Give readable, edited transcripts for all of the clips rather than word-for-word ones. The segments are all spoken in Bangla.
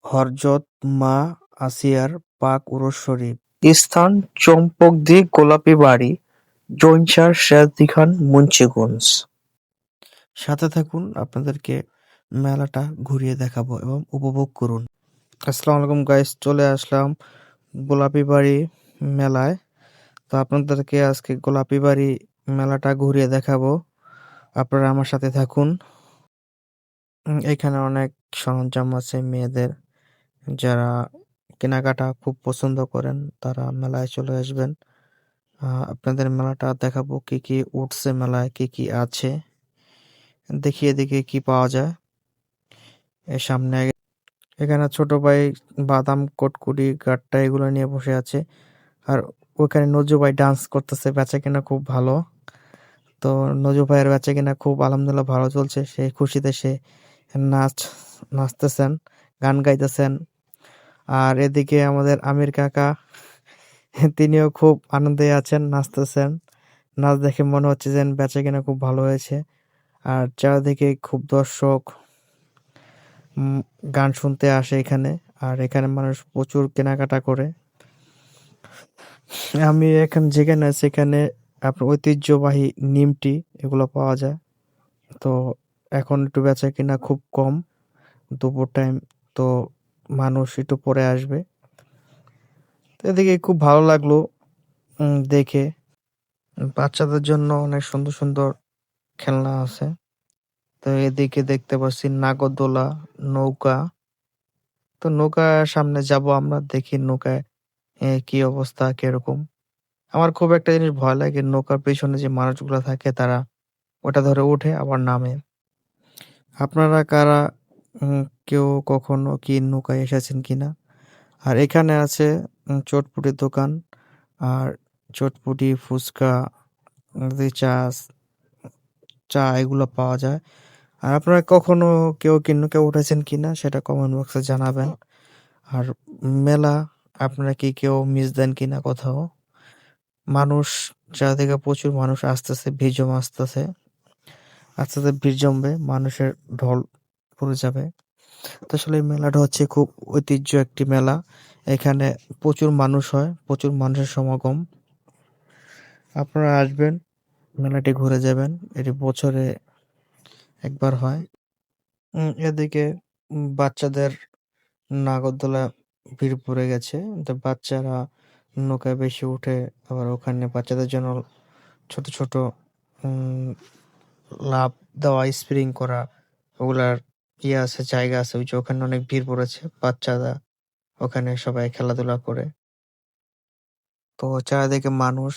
হযরত মা আসিয়ার পাক উরস শরীফ। স্থান: চম্পকদি গোলাপী বাড়ি, জৈনসার শেরদিখান, মুন্সিগঞ্জ। সাথে থাকুন, আপনাদেরকে মেলাটা ঘুরিয়ে দেখাবো এবং উপভোগ করুন। আসসালামু আলাইকুম গাইস, চলে আসলাম গোলাপী বাড়ি মেলায়। তো আপনাদেরকে আজকে গোলাপী বাড়ি মেলাটা ঘুরিয়ে দেখাবো, আপনারা আমার সাথে থাকুন। এখানে অনেক সরঞ্জাম আছে মেয়েদের, যারা কেনাকাটা খুব পছন্দ করেন তারা মেলায় চলে আসবেন। আপনাদের মেলাটা দেখাবো, কি কি উঠছে মেলায়, কি কি আছে, দেখিয়ে দেখিয়ে কি পাওয়া যায়। এর সামনে এখানে ছোট ভাই বাদাম কটকুটি গাট্টা এগুলো নিয়ে বসে আছে, আর ওখানে নজু ভাই ডান্স করতেছে, বেচা কিনা খুব ভালো। তো নজু ভাইয়ের বেচা কিনা খুব আলহামদুলিল্লাহ ভালো চলছে, সেই খুশিতে সে নাচতেছেন, গান গাইতেছেন। আর এদিকে আমাদের আমির কাকা, তিনিও খুব আনন্দে আছেন, নাচতেছেন। নাচ দেখে মনে হচ্ছে যেন বেচাকেনা খুব ভালো হয়েছে। আর চারিদিকে খুব দর্শক গান শুনতে আসে এখানে, আর এখানে মানুষ প্রচুর কেনাকাটা করে। আমি এখন যেখানে আছি এখানে আপনার ঐতিহ্যবাহী নিমটি এগুলো পাওয়া যায়। তো এখন একটু বেচা কিনা খুব কম, দুপুর টাইম, তো মানুষ একটু পরে আসবে। তো এদিকে খুব ভালো লাগলো দেখে। বাচ্চাদের জন্য অনেক সুন্দর সুন্দর খেলনা আছে। তো এদিকে দেখতে পাচ্ছি নাগরদোলা, নৌকা। তো নৌকার সামনে যাব আমরা, দেখি নৌকায় কি অবস্থা, কিরকম। আমার খুব একটা জিনিস ভয় লাগে, নৌকার পেছনে যে মানুষগুলো থাকে তারা ওটা ধরে উঠে আবার নামে। আপনারা কারা কেউ কখনো কি নৌকায় এসেছেন কিনা? আর এখানে আছে চটপটির দোকান, আর চটপটি, ফুচকা, চা চা এগুলো পাওয়া যায়। আর আপনারা কখনো কেউ কি নৌকায় উঠেছেন কিনা সেটা কমেন্ট বক্সে জানাবেন। আর মেলা আপনারা কি কেউ মিস দেন কিনা কোথাও? মানুষ চারিদিকে প্রচুর মানুষ আসতেছে, ভিড় জমা আসতেছে, আস্তে আস্তে ভিড় জমবে, মানুষের ঢল পড়ে যাবে। তো আসলে এই মেলাটা হচ্ছে খুব ঐতিহ্য একটি মেলা। এখানে প্রচুর মানুষ হয়, প্রচুর মানুষের সমাগম। আপনারা আসবেন, মেলাটি ঘুরে যাবেন, এটি বছরে একবার হয়। এদিকে বাচ্চাদের নাগরদোলা ভিড় পড়ে গেছে, তো বাচ্চারা নৌকায় বেশি উঠে। আবার ওখানে বাচ্চাদের জন্য ছোট ছোট উম, লাফ দেওয়া, স্প্রিং করা, ওগুলার আছে, জায়গা আছে, ওই যে ওখানে অনেক ভিড় পড়েছে, বাচ্চারা ওখানে সবাই খেলাধুলা করে। তো চারিদিকে মানুষ,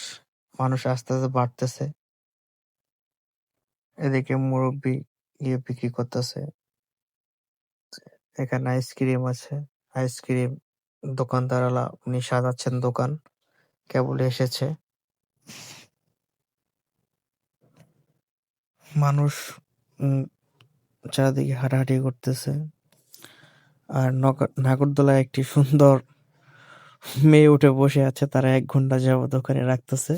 মানুষ আস্তে আস্তে বাড়তেছে। এদিকে মুরব্বি বিক্রি করতেছে। এখানে আইসক্রিম আছে, আইসক্রিম দোকানদারওয়ালা উনি সাজাচ্ছেন দোকান, কেবল এসেছে। মানুষ উম চারিদিকে হাঁটাহাঁটি করতেছে। আর নাগরদোলায় একটি সুন্দর মেয়ে উঠে বসে আছে, তারা 1 ঘন্টা যাবত ওখানে রাখতেছে,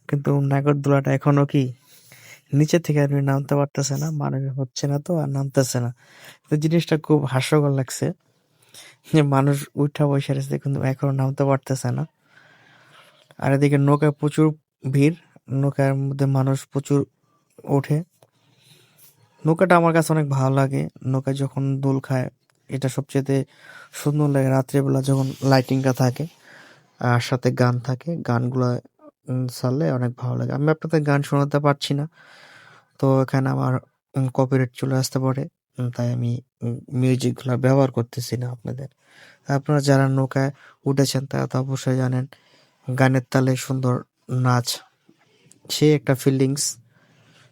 কিন্তু নাগরদোলাটা এখনো কি নিচে থেকে আর নামতে পারতেছে না, মানুষ হচ্ছে না, তো আর নামতেছে না। তো জিনিসটা খুব হাস্যকর লাগছে যে মানুষ উঠা বসে রয়েছে কিন্তু এখনো নামতে পারতেছে না। আর এদিকে নৌকায় প্রচুর ভিড়, নৌকার মধ্যে মানুষ প্রচুর ওঠে। নৌকাটা আমার কাছে অনেক ভালো লাগে, নৌকায় যখন দোল খায় এটা সবচেয়ে সুন্দর লাগে। রাত্রেবেলা যখন লাইটিংটা থাকে আর সাথে গান থাকে, গানগুলো ছাড়লে অনেক ভালো লাগে। আমি আপনাদের গান শোনাতে পারছি না, তো এখানে আমার কপিরাইট চলে আসতে পারে, তাই আমি মিউজিকগুলো ব্যবহার করতেছি না আপনাদের। আপনারা যারা নৌকায় উঠেছেন তারা তো অবশ্যই জানেন, গানের তালে সুন্দর নাচ, সে একটা ফিলিংস,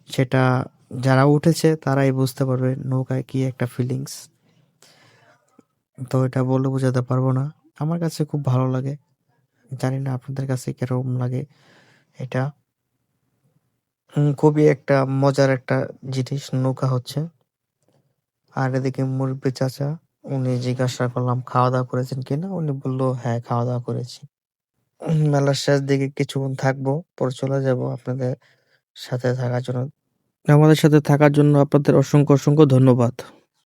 সেটা যারা উঠেছে তারাই বুঝতে পারবে নৌকায় কি একটা ফিলিংস। তো এটা বলে বোঝাতে পারবো না, আমার কাছে খুব ভালো লাগে, জানি না আপনাদের কাছে কিরকম লাগে এটা। খুবই একটা মজার একটা জিনিস নৌকা হচ্ছে। আর এদিকে মুরব্বি চাচা, উনি জিজ্ঞাসা করলাম খাওয়া দাওয়া করেছেন কিনা, উনি বললো হ্যাঁ খাওয়া দাওয়া করেছি। মেলার শেষ দিকে কিছুক্ষণ থাকবো, পরে চলে যাব। আপনাদের সাথে থাকার জন্য, আমাদের সাথে থাকার জন্য আপনাদের অসংখ্য অসংখ্য ধন্যবাদ।